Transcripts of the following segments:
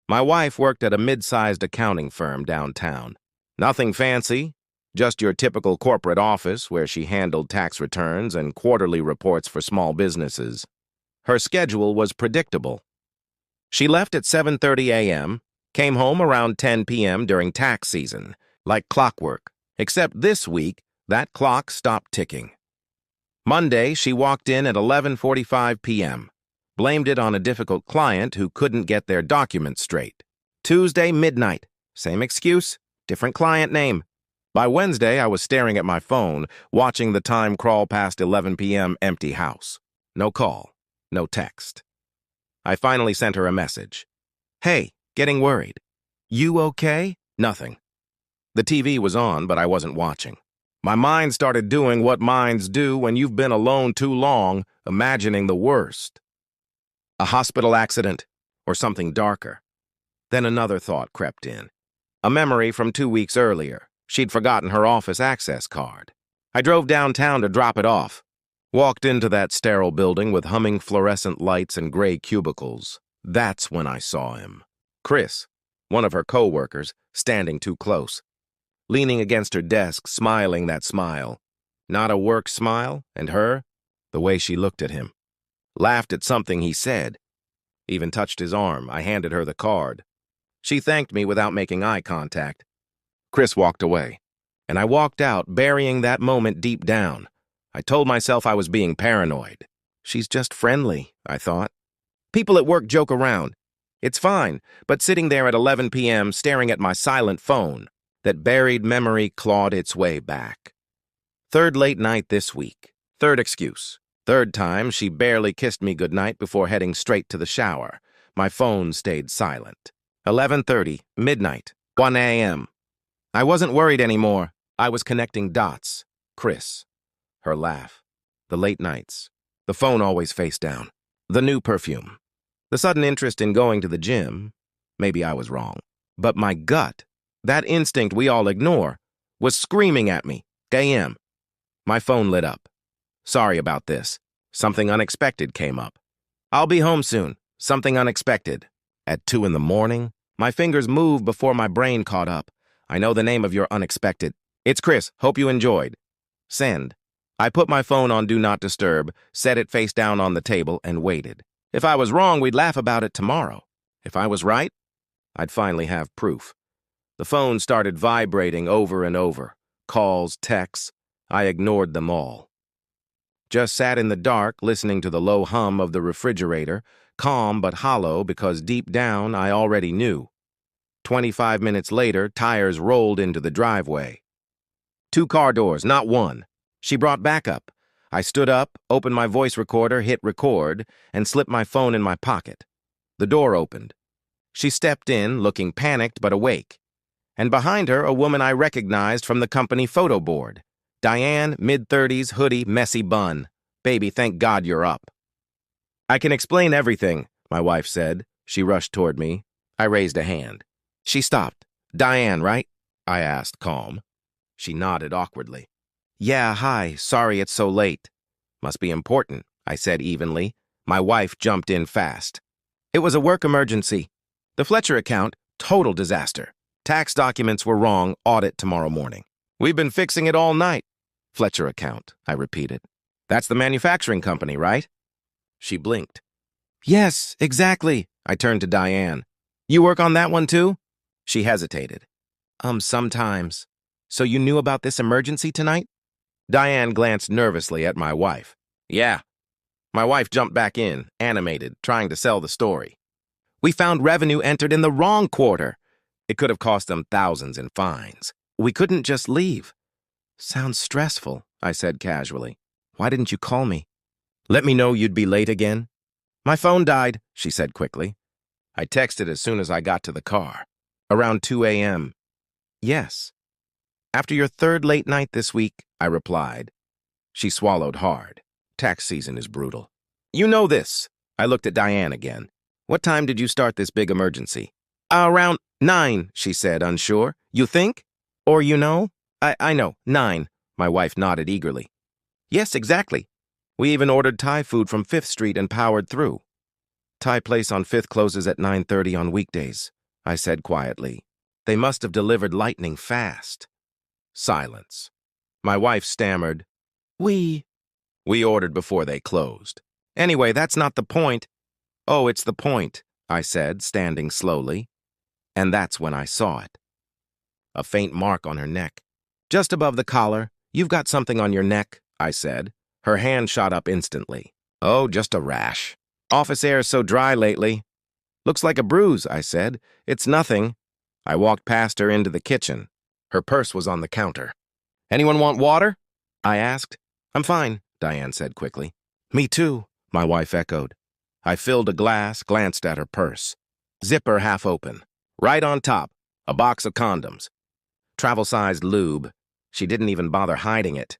My wife worked at a mid-sized accounting firm downtown. Nothing fancy, just your typical corporate office where she handled tax returns and quarterly reports for small businesses. Her schedule was predictable. She left at 7:30 a.m., came home around 10 p.m. during tax season, like clockwork, except this week, that clock stopped ticking. Monday, she walked in at 11:45 p.m., blamed it on a difficult client who couldn't get their documents straight. Tuesday, midnight, same excuse, different client name. By Wednesday, I was staring at my phone, watching the time crawl past 11 p.m. empty house. No call, no text. I finally sent her a message. Hey, getting worried. You okay? Nothing. The TV was on, but I wasn't watching. My mind started doing what minds do when you've been alone too long, imagining the worst. A hospital accident, or something darker. Then another thought crept in. A memory from 2 weeks earlier. She'd forgotten her office access card. I drove downtown to drop it off. Walked into that sterile building with humming fluorescent lights and gray cubicles. That's when I saw him. Chris, one of her coworkers, standing too close. Leaning against her desk, smiling that smile. Not a work smile, and her, the way she looked at him. Laughed at something he said. Even touched his arm. I handed her the card. She thanked me without making eye contact. Chris walked away, and I walked out, burying that moment deep down. I told myself I was being paranoid. She's just friendly, I thought. People at work joke around. It's fine, but sitting there at 11 p.m. staring at my silent phone, that buried memory clawed its way back. Third late night this week. Third excuse. Third time she barely kissed me goodnight before heading straight to the shower. My phone stayed silent. 11:30, midnight, 1 a.m. I wasn't worried anymore. I was connecting dots. Chris. Her laugh. The late nights. The phone always face down. The new perfume. The sudden interest in going to the gym. Maybe I was wrong. But my gut, that instinct we all ignore, was screaming at me. AM. My phone lit up. Sorry about this. Something unexpected came up. I'll be home soon. Something unexpected. At 2 in the morning, my fingers moved before my brain caught up. I know the name of your unexpected. It's Chris. Hope you enjoyed. Send. I put my phone on Do Not Disturb, set it face down on the table, and waited. If I was wrong, we'd laugh about it tomorrow. If I was right, I'd finally have proof. The phone started vibrating over and over. Calls, texts. I ignored them all. Just sat in the dark, listening to the low hum of the refrigerator, calm but hollow because deep down I already knew. 25 minutes later, tires rolled into the driveway. 2 car doors, not one. She brought backup. I stood up, opened my voice recorder, hit record, and slipped my phone in my pocket. The door opened. She stepped in, looking panicked but awake. And behind her, a woman I recognized from the company photo board. Diane, mid-30s, hoodie, messy bun. Baby, thank God you're up. I can explain everything, my wife said. She rushed toward me. I raised a hand. She stopped. Diane, right? I asked, calm. She nodded awkwardly. Yeah, hi, sorry it's so late. Must be important, I said evenly. My wife jumped in fast. It was a work emergency. The Fletcher account, total disaster. Tax documents were wrong, audit tomorrow morning. We've been fixing it all night. Fletcher account, I repeated. That's the manufacturing company, right? She blinked. Yes, exactly. I turned to Diane. You work on that one too? She hesitated. Sometimes. So you knew about this emergency tonight? Diane glanced nervously at my wife. Yeah. My wife jumped back in, animated, trying to sell the story. We found revenue entered in the wrong quarter. It could have cost them thousands in fines. We couldn't just leave. Sounds stressful, I said casually. Why didn't you call me? Let me know you'd be late again. My phone died, she said quickly. I texted as soon as I got to the car. Around 2 a.m. Yes. After your third late night this week, I replied. She swallowed hard. Tax season is brutal. You know this. I looked at Diane again. What time did you start this big emergency? Around 9, she said, unsure. You think? Or you know? I know, 9. My wife nodded eagerly. Yes, exactly. We even ordered Thai food from 5th Street and powered through. Thai place on 5th closes at 9:30 on weekdays. I said quietly. They must have delivered lightning fast. Silence. My wife stammered, We ordered before they closed. Anyway, that's not the point. Oh, it's the point, I said, standing slowly. And that's when I saw it. A faint mark on her neck. Just above the collar. You've got something on your neck, I said. Her hand shot up instantly. Oh, just a rash. Office air is so dry lately. Looks like a bruise, I said. It's nothing. I walked past her into the kitchen. Her purse was on the counter. Anyone want water? I asked. I'm fine, Diane said quickly. Me too, my wife echoed. I filled a glass, glanced at her purse. Zipper half open. Right on top, a box of condoms. Travel-sized lube. She didn't even bother hiding it.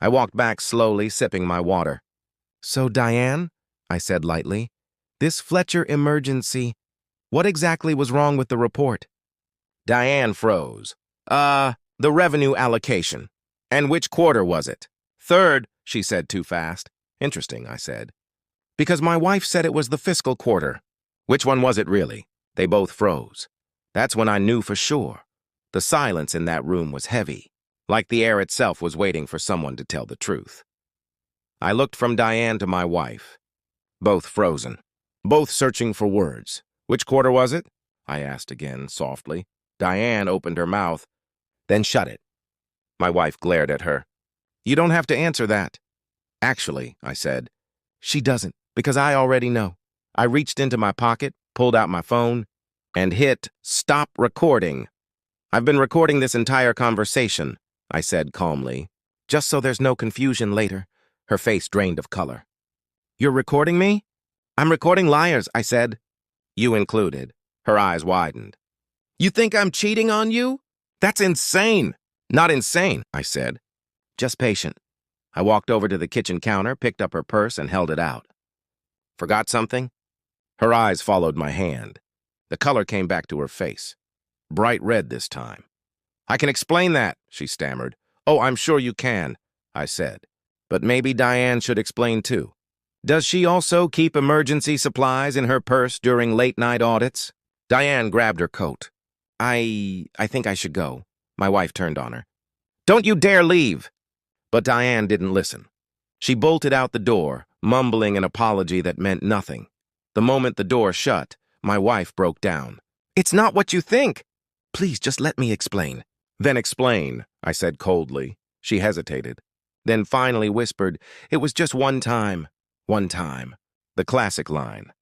I walked back slowly, sipping my water. So, Diane, I said lightly, this Fletcher emergency, what exactly was wrong with the report? Diane froze. The revenue allocation. And which quarter was it? Third, she said too fast. Interesting, I said. Because my wife said it was the fiscal quarter. Which one was it really? They both froze. That's when I knew for sure. The silence in that room was heavy, like the air itself was waiting for someone to tell the truth. I looked from Diane to my wife. Both frozen. Both searching for words. Which quarter was it? I asked again, softly. Diane opened her mouth, then shut it. My wife glared at her. You don't have to answer that. Actually, I said, she doesn't, because I already know. I reached into my pocket, pulled out my phone, and hit stop recording. I've been recording this entire conversation, I said calmly, just so there's no confusion later. Her face drained of color. You're recording me? I'm recording liars, I said. You included. Her eyes widened. You think I'm cheating on you? That's insane. Not insane, I said. Just patient. I walked over to the kitchen counter, picked up her purse, and held it out. Forgot something? Her eyes followed my hand. The color came back to her face. Bright red this time. I can explain that, she stammered. Oh, I'm sure you can, I said. But maybe Diane should explain too. Does she also keep emergency supplies in her purse during late-night audits? Diane grabbed her coat. I think I should go. My wife turned on her. Don't you dare leave! But Diane didn't listen. She bolted out the door, mumbling an apology that meant nothing. The moment the door shut, my wife broke down. It's not what you think. Please, just let me explain. Then explain, I said coldly. She hesitated. Then finally whispered, it was just one time. One time. The classic line.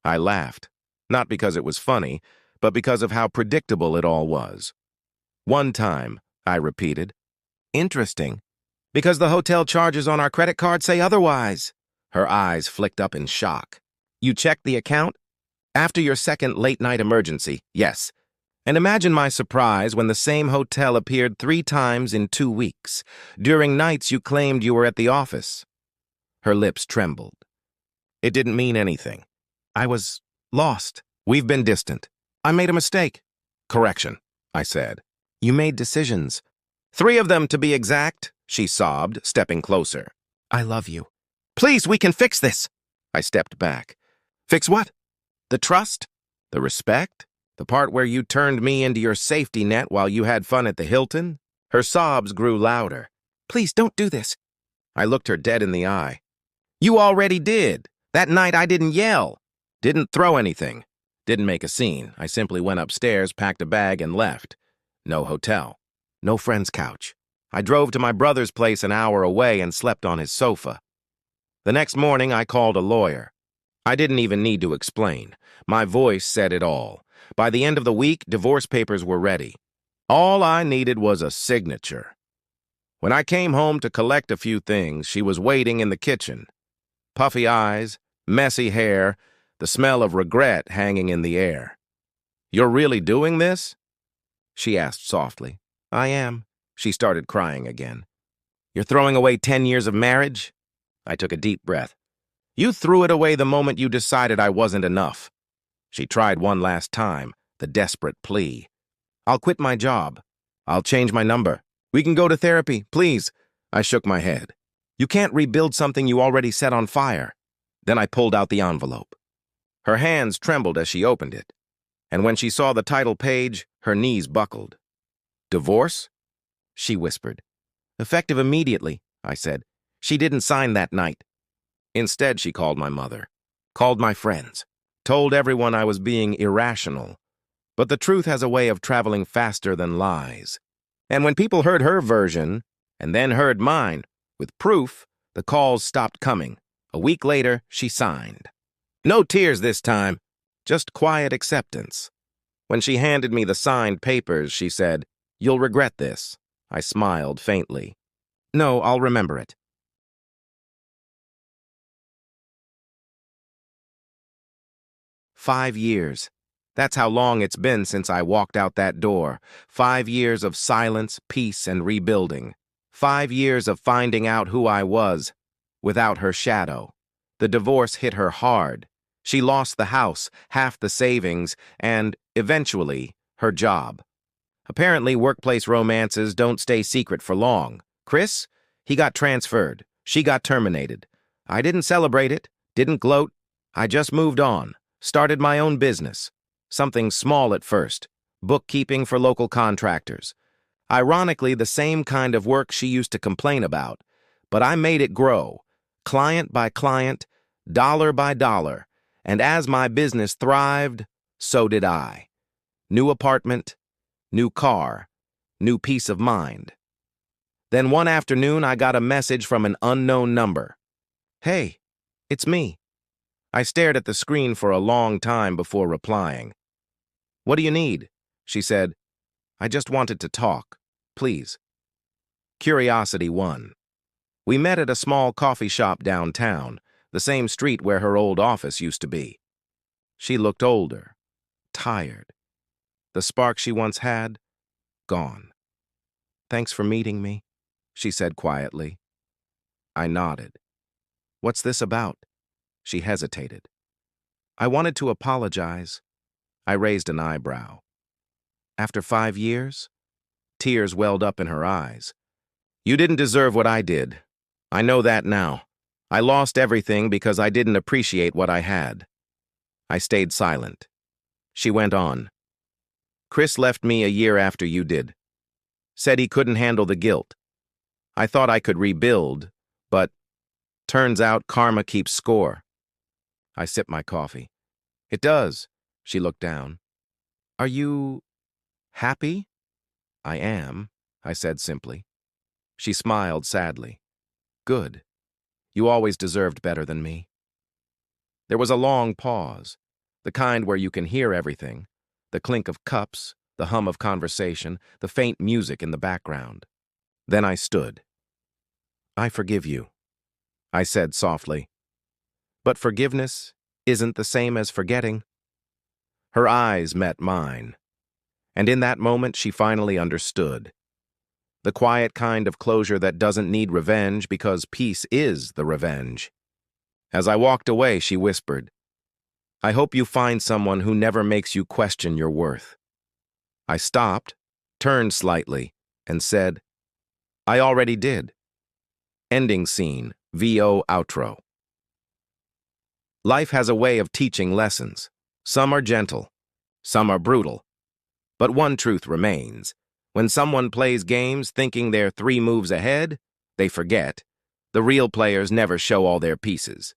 I laughed. Not because it was funny, but because of how predictable it all was. One time, I repeated. Interesting. Because the hotel charges on our credit card say otherwise. Her eyes flicked up in shock. You checked the account? After your second late-night emergency, yes. And imagine my surprise when the same hotel appeared 3 times in 2 weeks, during nights you claimed you were at the office. Her lips trembled. It didn't mean anything. I was lost. We've been distant. I made a mistake. Correction, I said. You made decisions. 3 of them, to be exact, she sobbed, stepping closer. I love you. Please, we can fix this. I stepped back. Fix what? The trust? The respect? The part where you turned me into your safety net while you had fun at the Hilton? Her sobs grew louder. Please, don't do this. I looked her dead in the eye. You already did. That night I didn't yell. Didn't throw anything. Didn't make a scene. I simply went upstairs, packed a bag, and left. No hotel. No friend's couch. I drove to my brother's place an hour away and slept on his sofa. The next morning, I called a lawyer. I didn't even need to explain. My voice said it all. By the end of the week, divorce papers were ready. All I needed was a signature. When I came home to collect a few things, she was waiting in the kitchen. Puffy eyes, messy hair, the smell of regret hanging in the air. You're really doing this? She asked softly. I am. She started crying again. You're throwing away 10 years of marriage? I took a deep breath. You threw it away the moment you decided I wasn't enough. She tried one last time, the desperate plea. I'll quit my job. I'll change my number. We can go to therapy, please. I shook my head. You can't rebuild something you already set on fire. Then I pulled out the envelope. Her hands trembled as she opened it. And when she saw the title page, her knees buckled. Divorce? She whispered. Effective immediately, I said. She didn't sign that night. Instead, she called my mother, called my friends, told everyone I was being irrational. But the truth has a way of traveling faster than lies. And when people heard her version, and then heard mine, with proof, the calls stopped coming. A week later, she signed. No tears this time, just quiet acceptance. When she handed me the signed papers, she said, "You'll regret this." I smiled faintly. "No, I'll remember it." 5 years. That's how long it's been since I walked out that door. 5 years of silence, peace, and rebuilding. 5 years of finding out who I was, without her shadow. The divorce hit her hard. She lost the house, half the savings, and, eventually, her job. Apparently, workplace romances don't stay secret for long. Chris? He got transferred. She got terminated. I didn't celebrate it, didn't gloat. I just moved on, started my own business. Something small at first, bookkeeping for local contractors. Ironically, the same kind of work she used to complain about. But I made it grow, client by client, dollar by dollar. And as my business thrived, so did I. New apartment, new car, new peace of mind. Then one afternoon, I got a message from an unknown number. "Hey, it's me." I stared at the screen for a long time before replying. "What do you need?" She said. "I just wanted to talk, please." Curiosity won. We met at a small coffee shop downtown, the same street where her old office used to be. She looked older, tired. The spark she once had, gone. "Thanks for meeting me," she said quietly. I nodded. "What's this about?" She hesitated. "I wanted to apologize." I raised an eyebrow. "After 5 years?" Tears welled up in her eyes. "You didn't deserve what I did. I know that now. I lost everything because I didn't appreciate what I had." I stayed silent. She went on. "Chris left me a year after you did. Said he couldn't handle the guilt. I thought I could rebuild, but turns out karma keeps score." I sipped my coffee. "It does." She looked down. "Are you happy?" "I am," I said simply. She smiled sadly. "Good. You always deserved better than me." There was a long pause, the kind where you can hear everything, the clink of cups, the hum of conversation, the faint music in the background. Then I stood. "I forgive you," I said softly. "But forgiveness isn't the same as forgetting." Her eyes met mine, and in that moment she finally understood. The quiet kind of closure that doesn't need revenge because peace is the revenge. As I walked away, she whispered, "I hope you find someone who never makes you question your worth." I stopped, turned slightly, and said, "I already did." Ending scene, VO outro. Life has a way of teaching lessons. Some are gentle, some are brutal. But one truth remains. When someone plays games thinking they're 3 moves ahead, they forget. The real players never show all their pieces.